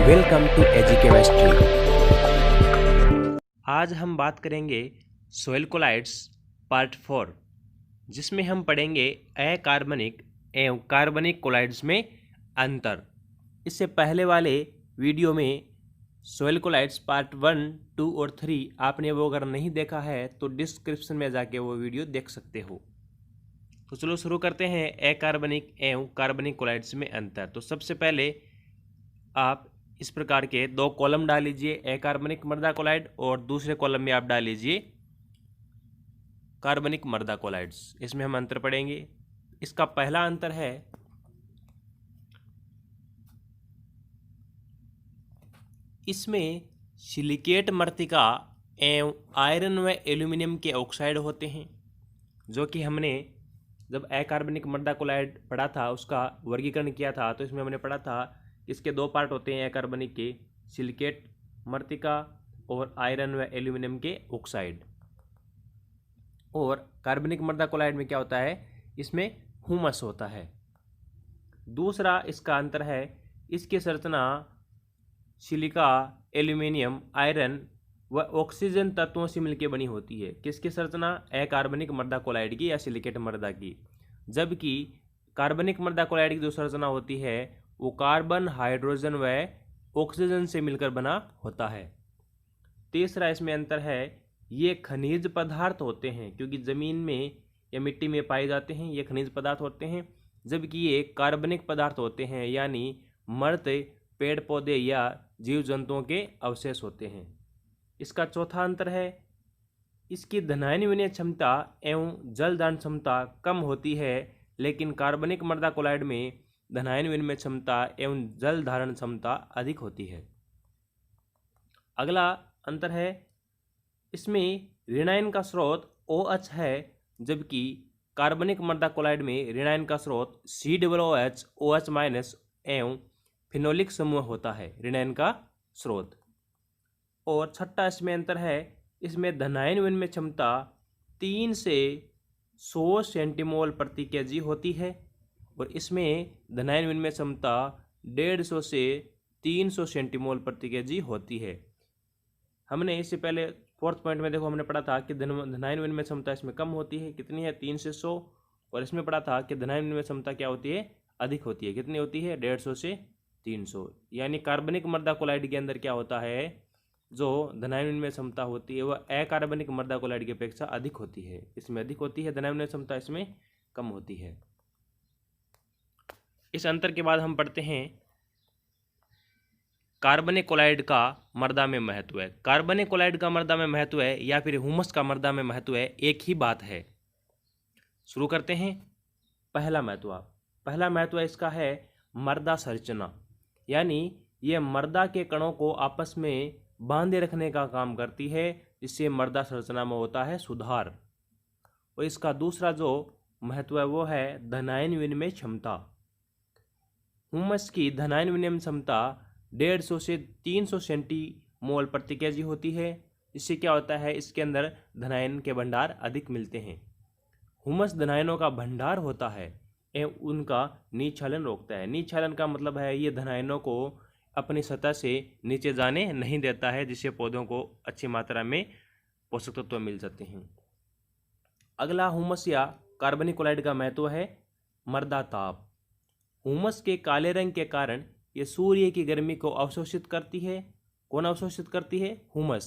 Welcome to AG chemistry. आज हम बात करेंगे सोइल कोलाइड्स पार्ट 4, जिसमें हम पढ़ेंगे अकार्बनिक एवं कार्बनिक कोलाइड्स में अंतर। इससे पहले वाले वीडियो में सोइल कोलाइड्स पार्ट 1, 2 और 3 आपने वो अगर नहीं देखा है तो डिस्क्रिप्शन में जाके वो वीडियो देख सकते हो। तो चलो शुरू करते हैं अकार्बनिक एवं कार्बनिक कोलाइड्स में अंतर। तो सबसे पहले आप इस प्रकार के दो कॉलम डाल लीजिए, अकार्बनिक मृदा कोलाइड, और दूसरे कॉलम में आप डाल लीजिए कार्बनिक मृदा कोलाइड्स। इसमें हम अंतर पढ़ेंगे। इसका पहला अंतर है इसमें सिलिकेट मृतिका एवं आयरन व एल्यूमिनियम के ऑक्साइड होते हैं, जो कि हमने जब अकार्बनिक मृदा कोलाइड पढ़ा था उसका वर्गीकरण किया था तो इसमें हमने पढ़ा था इसके दो पार्ट होते हैं अकार्बनिक के, सिलिकेट मृतिका और आयरन व एल्यूमिनियम के ऑक्साइड। और कार्बनिक मृदा कोलाइड में क्या होता है, इसमें ह्यूमस होता है। दूसरा इसका अंतर है इसकी संरचना सिलिका, एल्यूमिनियम, आयरन व ऑक्सीजन तत्वों से मिलकर बनी होती है। किसकी संरचना, अकार्बनिक मृदा कोलाइड की या सिलिकेट मृदा की। जबकि कार्बनिक मृदा कोलाइड की जो संरचना होती है वो कार्बन, हाइड्रोजन व ऑक्सीजन से मिलकर बना होता है। तीसरा इसमें अंतर है ये खनिज पदार्थ होते हैं, क्योंकि ज़मीन में या मिट्टी में पाए जाते हैं, ये खनिज पदार्थ होते हैं। जबकि ये कार्बनिक पदार्थ होते हैं, यानी मृत पेड़ पौधे या जीव जंतुओं के अवशेष होते हैं। इसका चौथा अंतर है इसकी धनायन विनय क्षमता एवं जल धारण क्षमता कम होती है, लेकिन कार्बनिक मृदा कोलाइड में धनायन विनिमय क्षमता एवं जल धारण क्षमता अधिक होती है। अगला अंतर है इसमें ऋणायन का स्रोत OH है, जबकि कार्बनिक मृदा कोलाइड में ऋणायन का स्रोत COOH, OH- एवं फिनोलिक समूह होता है, ऋणायन का स्रोत। और छठा इसमें अंतर है इसमें धनायन विनिमय क्षमता 3 से 100 सेंटीमोल प्रति केजी होती है, और इसमें धनायन विनिमय क्षमता 150 से 300 सेंटीमोल प्रति केजी होती है। हमने इससे पहले फोर्थ पॉइंट में देखो हमने पढ़ा था कि धनायन विनिमय क्षमता इसमें कम होती है, कितनी है, 3 से 100। और इसमें पढ़ा था कि धनायन विनिमय क्षमता क्या होती है, अधिक होती है, कितनी होती है, 150 से 300। यानी कार्बनिक मृदा कोलाइड के अंदर क्या होता है, जो धनायन विनिमय क्षमता होती है वह अकार्बनिक मृदा कोलाइड की अपेक्षा अधिक होती है। इसमें अधिक होती है धनायन विनिमय क्षमता, इसमें कम होती है। इस अंतर के बाद हम पढ़ते हैं कार्बनिक कोलाइड का मृदा में महत्व है। कार्बनिक कोलाइड का मृदा में महत्व है या फिर ह्यूमस का मृदा में महत्व है, एक ही बात है। शुरू करते हैं। पहला महत्व इसका है मृदा संरचना, यानी यह मृदा के कणों को आपस में बांधे रखने का काम करती है, जिससे मृदा संरचना में होता है सुधार। और इसका दूसरा जो महत्व है वो है धनायन विनिमय क्षमता। ह्यूमस की धनायन विनिमय क्षमता 150 से 300 सेंटीमोल प्रति केजी होती है। इससे क्या होता है, इसके अंदर धनायन के भंडार अधिक मिलते हैं। ह्यूमस धनायनों का भंडार होता है एवं उनका निक्षालन रोकता है। निक्षालन का मतलब है ये धनायनों को अपनी सतह से नीचे जाने नहीं देता है, जिससे पौधों को अच्छी मात्रा में पोषक तत्व मिल जाते हैं। अगला ह्यूमस या कार्बनिक कोलाइड का महत्व है मृदा ताप। ह्यूमस के काले रंग के कारण ये सूर्य की गर्मी को अवशोषित करती है। कौन अवशोषित करती है, ह्यूमस,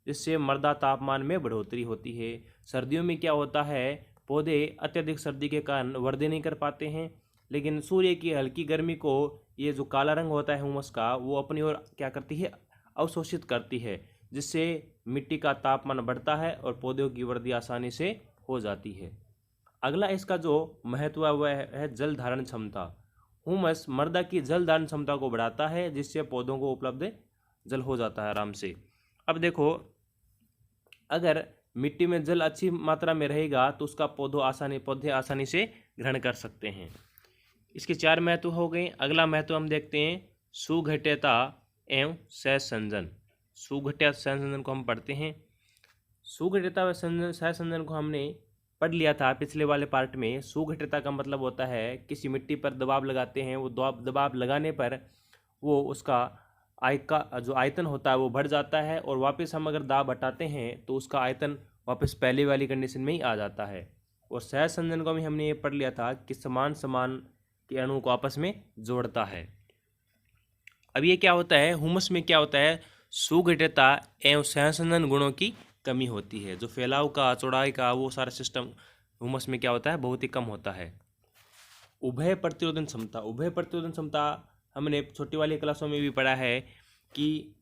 जिससे मृदा तापमान में बढ़ोतरी होती है। सर्दियों में क्या होता है, पौधे अत्यधिक सर्दी के कारण वृद्धि नहीं कर पाते हैं, लेकिन सूर्य की हल्की गर्मी को ये जो काला रंग होता है ह्यूमस का, वो अपनी ओर क्या करती है, अवशोषित करती है, जिससे मिट्टी का तापमान बढ़ता है और पौधों की वृद्धि आसानी से हो जाती है। अगला इसका जो महत्व है वह है जल धारण क्षमता। ह्यूमस मृदा की जल धारण क्षमता को बढ़ाता है, जिससे पौधों को उपलब्ध जल हो जाता है आराम से। अब देखो, अगर मिट्टी में जल अच्छी मात्रा में रहेगा तो उसका पौधे आसानी से ग्रहण कर सकते हैं। इसके 4 महत्व हो गए। अगला महत्व हम देखते हैं सुघट्यता एवं सहसंजन। सुघट्य सहसंजन को हम पढ़ते हैं। सुघट्यता व सहसंजन को हमने पढ़ लिया था पिछले वाले पार्ट में। सुघट्यता का मतलब होता है किसी मिट्टी पर दबाव लगाते हैं, वो दबाव लगाने पर वो उसका का जो आयतन होता है वो बढ़ जाता है, और वापस हम अगर दाब हटाते हैं तो उसका आयतन वापस पहले वाली कंडीशन में ही आ जाता है। और सहज संयोजन को भी हमने ये पढ़ लिया था कि समान समान के अणुओं को आपस में जोड़ता है। अब ये क्या होता है, हुमस में क्या होता है, सुगठितता एवं सहसंयोजन गुणों की कमी होती है। जो फैलाव का, चौड़ाई का, वो सारा सिस्टम हुमस में क्या होता है, बहुत ही कम होता है। उभय प्रतिरोधन क्षमता, उभय प्रतिरोधन क्षमता हमने छोटी वाली क्लासों में भी पढ़ा है कि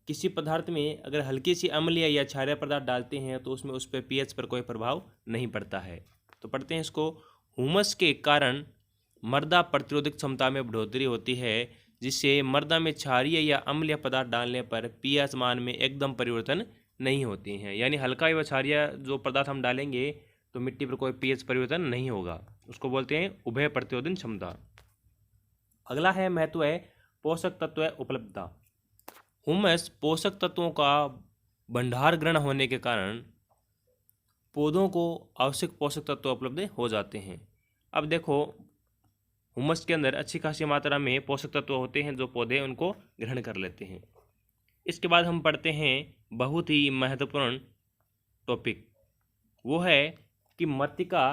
किसी पदार्थ में अगर हल्की सी अम्लीय या क्षारीय पदार्थ डालते हैं तो उसमें उस पर पीएच पर कोई प्रभाव नहीं पड़ता है। तो पढ़ते हैं इसको। हुमस के कारण मृदा प्रतिरोधक क्षमता में बढ़ोतरी होती है, जिससे मृदा में क्षारीय या अम्लीय पदार्थ डालने पर पीएच मान में एकदम परिवर्तन नहीं होती हैं। यानी हल्का या क्षारीय जो पदार्थ हम डालेंगे तो मिट्टी पर कोई पीएच परिवर्तन नहीं होगा, उसको बोलते हैं उभय प्रतिरोधन क्षमता। अगला है महत्व है पोषक तत्व उपलब्धता। हुमस पोषक तत्वों का भंडार ग्रहण होने के कारण पौधों को आवश्यक पोषक तत्व उपलब्ध हो जाते हैं। अब देखो, हुमस के अंदर अच्छी खासी मात्रा में पोषक तत्व होते हैं जो पौधे उनको ग्रहण कर लेते हैं। इसके बाद हम पढ़ते हैं बहुत ही महत्वपूर्ण टॉपिक, वो है कि मृत्तिका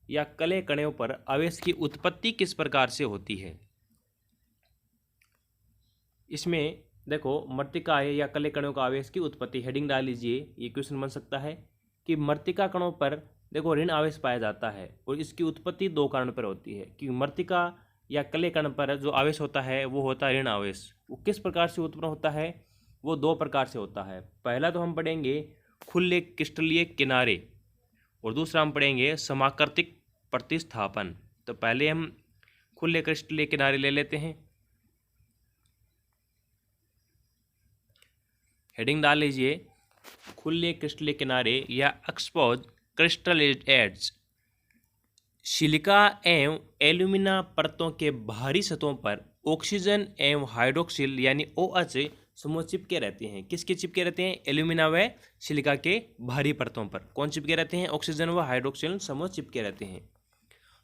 या कले कणों पर आवेश की उत्पत्ति किस प्रकार से होती है। इसमें देखो, मृत्तिका या कले कणों का आवेश की उत्पत्ति, हेडिंग डाल लीजिए। ये क्वेश्चन बन सकता है कि मृत्तिका कणों पर देखो ऋण आवेश पाया जाता है, और इसकी उत्पत्ति दो कारण पर होती है। कि मृत्तिका या कले कण पर जो आवेश होता है वो होता है ऋण आवेश। वो किस प्रकार से उत्पन्न होता है, वो दो प्रकार से होता है। पहला तो हम पढ़ेंगे खुले क्रिस्टलीय किनारे, और दूसरा हम पढ़ेंगे समाकृतिक प्रतिस्थापन। तो पहले हम खुले क्रिस्टलीय किनारे ले लेते हैं। हेडिंग डाल लीजिए, खुले क्रिस्टलीय किनारे या एक्सपोज क्रिस्टल एड्स सिलिका एवं एल्यूमिना परतों के बाहरी सतहों पर ऑक्सीजन एवं हाइड्रोक्सिल यानी OH समूह चिपके रहते हैं। किसके चिपके रहते हैं, एल्यूमिना व सिलिका के बाहरी परतों पर कौन चिपके रहते हैं, ऑक्सीजन व हाइड्रोक्सिल समूह चिपके रहते हैं,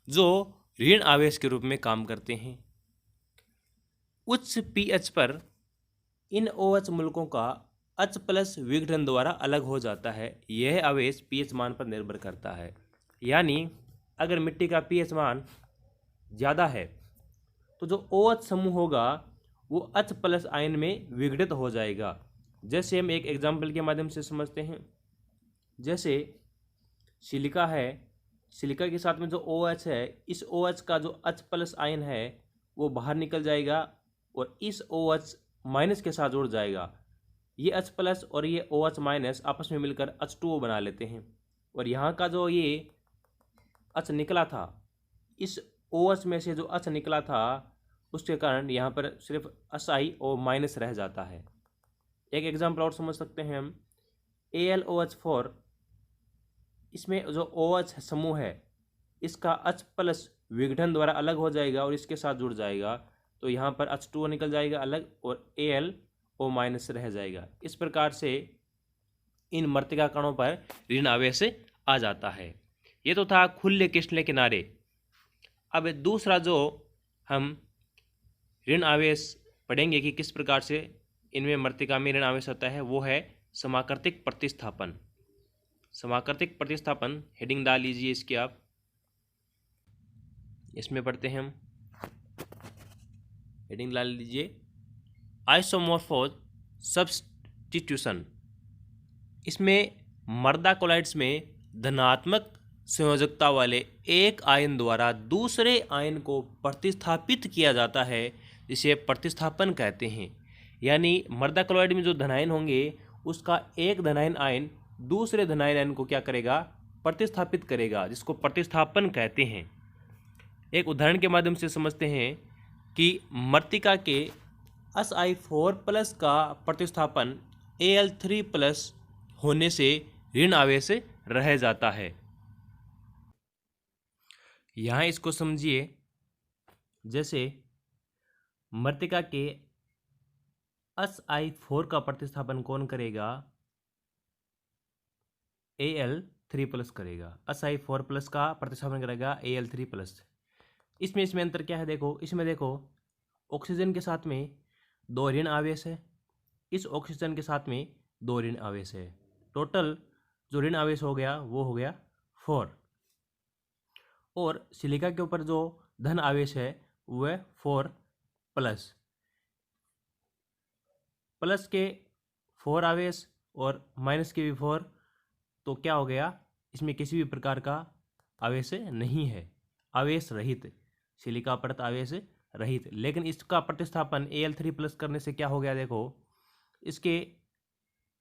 जो ऋण आवेश के रूप में काम करते हैं। उच्च pH पर इन OH मूलकों का H+ विघटन द्वारा अलग हो जाता है। यह आवेश pH मान पर निर्भर करता है। यानी अगर मिट्टी का pH मान ज़्यादा है तो जो OH समूह होगा वो H+ आयन में विघटित हो जाएगा। जैसे हम एक एग्जाम्पल के माध्यम से समझते हैं। जैसे सिलिका है, सिलिका के साथ में जो OH है, इस OH का जो H+ आयन है वो बाहर निकल जाएगा और इस OH- के साथ जुड़ जाएगा। ये H+ और ये OH- आपस में मिलकर H2O बना लेते हैं। और यहाँ का जो ये H निकला था, इस OH में से जो H निकला था उसके कारण यहाँ पर सिर्फ SiO- रह जाता है। एक एग्जाम्पल और समझ सकते हैं हम, AlOH4, इसमें जो OH समूह है इसका H+ विघटन द्वारा अलग हो जाएगा और इसके साथ जुड़ जाएगा, तो यहाँ पर H2O निकल जाएगा अलग और AlO- रह जाएगा। इस प्रकार से इन मृत्तिका कणों पर ऋण आवेश आ जाता है। ये तो था खुले क्रिस्टलीय किनारे। अब दूसरा जो हम ऋण आवेश पढ़ेंगे कि किस प्रकार से इनमें मृत्तिका में ऋण आवेश होता है, वो है समाकृतिक प्रतिस्थापन। समाकृतिक प्रतिस्थापन हेडिंग डाल लीजिए इसकी आप। इसमें पढ़ते हैं हम, हेडिंग डाल लीजिए आइसोमोर्फोज सब्स्टिट्यूशन। इसमें मृदा कोलाइड्स में धनात्मक संयोजकता वाले एक आयन द्वारा दूसरे आयन को प्रतिस्थापित किया जाता है, जिसे प्रतिस्थापन कहते हैं। यानी मृदा क्लोराइड में जो धनायन होंगे उसका एक धनायन आयन दूसरे धनायन आयन को क्या करेगा, प्रतिस्थापित करेगा, जिसको प्रतिस्थापन कहते हैं। एक उदाहरण के माध्यम से समझते हैं कि मृत्तिका के Si4+ का प्रतिस्थापन Al3+ होने से ऋण आवेश रह जाता है। यहाँ इसको समझिए, जैसे मृत्तिका के Si4 का प्रतिस्थापन कौन करेगा, Al3+ करेगा। Si4+ का प्रतिस्थापन करेगा Al3+। इसमें अंतर क्या है, देखो इसमें देखो ऑक्सीजन के साथ में 2 ऋण आवेश है, इस ऑक्सीजन के साथ में 2 ऋण आवेश है। टोटल जो ऋण आवेश हो गया वो हो गया 4, और सिलिका के ऊपर जो धन आवेश है वह 4 प्लस के 4 आवेश और माइनस के भी 4, तो क्या हो गया, इसमें किसी भी प्रकार का आवेश नहीं है, आवेश रहित, सिलिका परत आवेश रहित। लेकिन इसका प्रतिस्थापन Al3+ करने से क्या हो गया, देखो इसके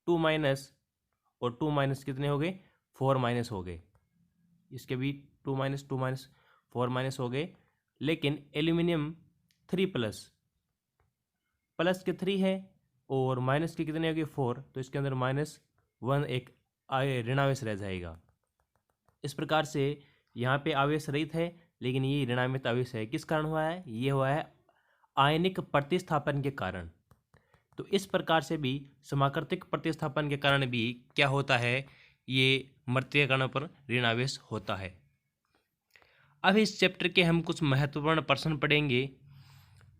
2 माइनस और 2 माइनस कितने हो गए, 4 माइनस हो गए, इसके भी 2 माइनस 4 माइनस हो गए। लेकिन एल्यूमिनियम 3+ प्लस के 3 है और माइनस के कितने हो गए 4, तो इसके अंदर -1 एक ऋणावेश रह जाएगा। इस प्रकार से यहाँ पे आवेश रहित है, लेकिन ये ऋणात्मक आवेश है। किस कारण हुआ है, ये हुआ है आयनिक प्रतिस्थापन के कारण। तो इस प्रकार से भी समाकृतिक प्रतिस्थापन के कारण भी क्या होता है, ये मृत्तिका कणों पर ऋणावेश होता है। अब इस चैप्टर के हम कुछ महत्वपूर्ण प्रश्न पढ़ेंगे।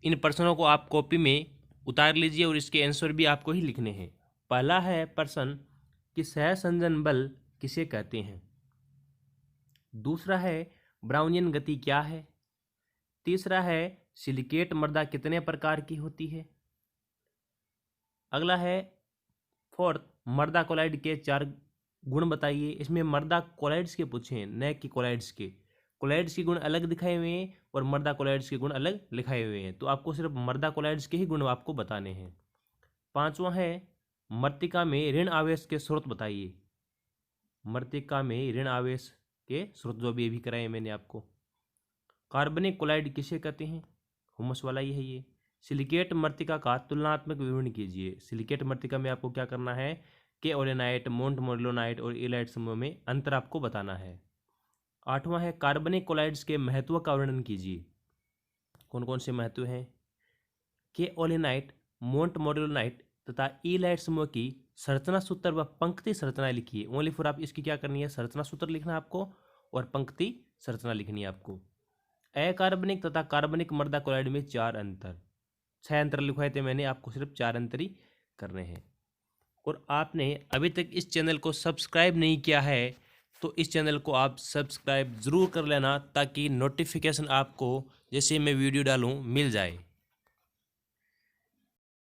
इन प्रश्नों को आप कॉपी में उतार लीजिए और इसके आंसर भी आपको ही लिखने हैं। पहला है प्रश्न कि सहसंजन बल किसे कहते हैं। दूसरा है ब्राउनियन गति क्या है। तीसरा है सिलिकेट मृदा कितने प्रकार की होती है। अगला है फोर्थ, मृदा कोलाइड के 4 गुण बताइए। इसमें मृदा कोलाइड्स के पूछे हैं, न कि कोलाइड्स के। कोलाइड्स के गुण अलग दिखाए हुए हैं और मृदा कोलाइड्स के गुण अलग लिखाए हुए हैं, तो आपको सिर्फ मृदा कोलाइड्स के ही गुण आपको बताने हैं। पांचवा है मृत्तिका में ऋण आवेश के स्रोत बताइए। मृत्तिका में ऋण आवेश के स्रोत जो भी कराए मैंने आपको। कार्बनिक कोलाइड किसे कहते हैं, हुमस वाला ही है ये। सिलिकेट मृत्तिका का तुलनात्मक विवरण कीजिए। सिलिकेट मृत्तिका में आपको क्या करना है, केओलिनाइट, मोंट मोरिलोनाइट और इलाइट समूह में अंतर आपको बताना है। आठवां है कार्बनिक कोलाइड्स के महत्व का वर्णन कीजिए। कौन कौन से महत्व हैं, केओलिनाइट, मोंट मोरिलोनाइट तथा इलाइट समूह की संरचना सूत्र व पंक्ति संरचना लिखिए। ओनली फॉर आप इसकी क्या करनी है, संरचना सूत्र लिखना है आपको और पंक्ति संरचना लिखनी है आपको। अकार्बनिक तथा कार्बनिक मृदा कोलाइड में 4 अंतर, 6 अंतर लिखवाए थे मैंने, आपको सिर्फ 4 अंतर ही करने हैं। और आपने अभी तक इस चैनल को सब्सक्राइब नहीं किया है तो इस चैनल को आप सब्सक्राइब ज़रूर कर लेना, ताकि नोटिफिकेशन आपको जैसे मैं वीडियो डालूँ मिल जाए।